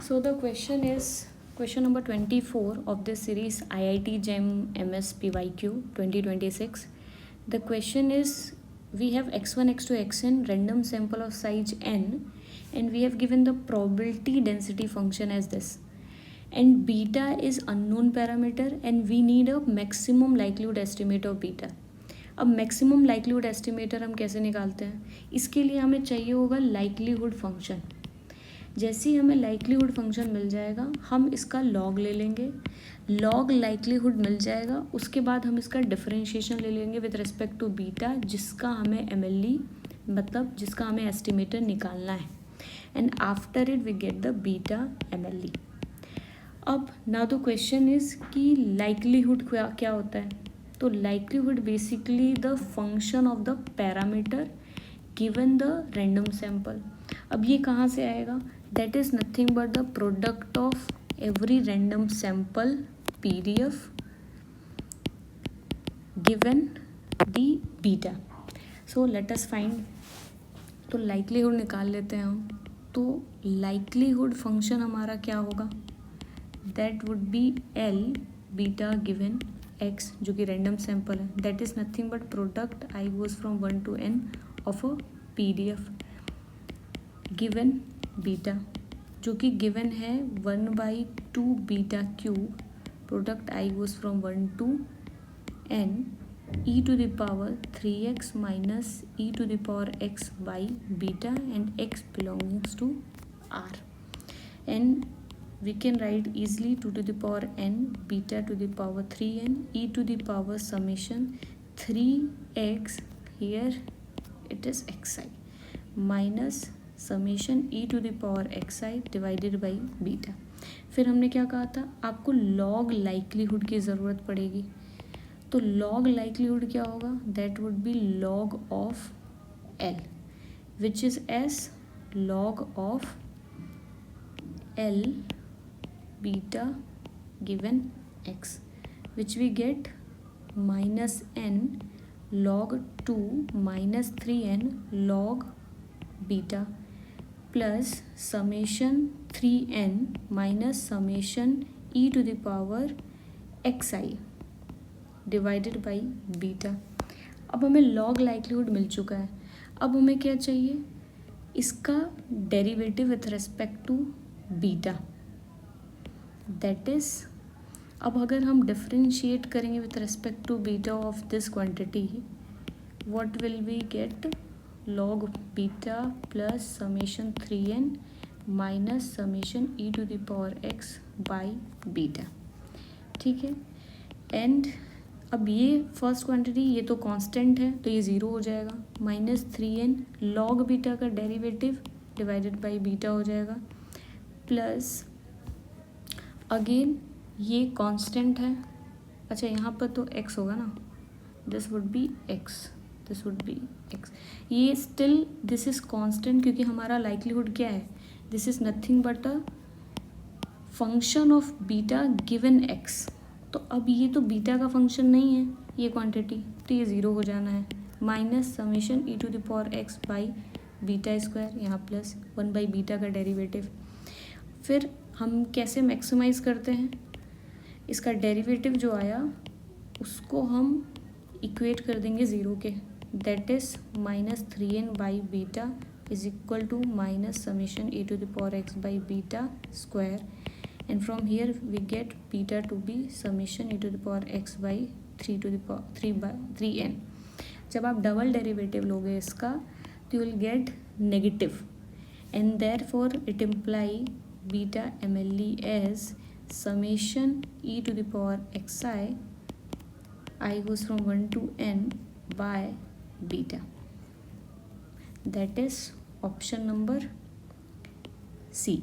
So the question is question number 24 of this series IIT GEM MS PYQ 2026. The question is, we have x1 x2 xn random sample of size n and we have given the probability density function as this, and beta is unknown parameter and we need a maximum likelihood estimate of beta. अब maximum likelihood estimator हम कैसे निकालते हैं? इसके लिए हमें चाहिए होगा लाइक्लीहुड फंक्शन. जैसे ही हमें लाइक्लीहुड फंक्शन मिल जाएगा हम इसका लॉग ले लेंगे. लॉग लाइक्लीहुड मिल जाएगा, उसके बाद हम इसका डिफरेंशिएशन ले लेंगे विद रिस्पेक्ट टू बीटा, जिसका हमें एमएलई मतलब जिसका हमें एस्टिमेटर निकालना है. And after it we get the beta MLE. अब नाउ द क्वेश्चन इज कि लाइक्लीहुड क्या होता है? तो likelihood basically the function of the parameter given the random sample. अब ये कहाँ से आएगा? That is nothing but the product of every random sample PDF given the beta. So let us find. तो लाइक्लीहुड निकाल लेते हैं हम. तो लाइक्लीहुड फंक्शन हमारा क्या होगा? That would be L beta given x, जो कि रैंडम सैम्पल है. That is nothing but product I goes from 1 to n of a PDF given beta, जो कि गिवन है 1/2 beta cube product I goes from 1 to n e to the power 3x minus e to the power x by beta, and x belongs to R. And we can write easily 2 to the power n beta to the power 3n e to the power summation 3x, here it is xi, minus summation e to the power xi divided by beta. फिर हमने क्या कहा था? आपको log likelihood की ज़रूरत पड़ेगी. तो log likelihood क्या होगा? That would be log of L, which is as log of L beta given x, which we get minus n log 2 minus 3n log beta plus summation 3n minus summation e to the power xi divided by beta. अब हमें log likelihood मिल चुका है. अब हमें क्या चाहिए? इसका derivative with respect to beta. That is, अब अगर हम डिफरेंशिएट करेंगे with respect to beta of this quantity, what will we get? Log beta plus summation 3n minus summation e to the power x by beta. ठीक है. And अब ये first quantity ये तो कांस्टेंट है, तो ये ज़ीरो हो जाएगा. माइनस 3n लॉग बीटा का डेरिवेटिव डिवाइडेड बाई बीटा हो जाएगा, प्लस अगेन ये कांस्टेंट है. अच्छा, यहाँ पर तो x होगा ना. This would be x, this would be x. ये स्टिल दिस इज़ कांस्टेंट क्योंकि हमारा लाइक्लीहुड क्या है? This is nothing but a function of beta given x. तो अब ये तो बीटा का फंक्शन नहीं है ये क्वांटिटी, तो ये ज़ीरो हो जाना है. Minus summation e to the power x by beta square, यहाँ प्लस 1 बाई बीटा का डेरिवेटिव. फिर हम कैसे मैक्सिमाइज़ करते हैं? इसका डेरिवेटिव जो आया उसको हम इक्वेट कर देंगे ज़ीरो के. That is minus 3n by beta is equal to minus summation e to the power x by beta square, and from here we get beta to be summation e to the power x by 3 to the power 3n. जब आप double derivative लोगे इसका तो you will get negative, and therefore it imply beta mle as summation e to the power xi, I goes from 1 to n by beta. That is option number C.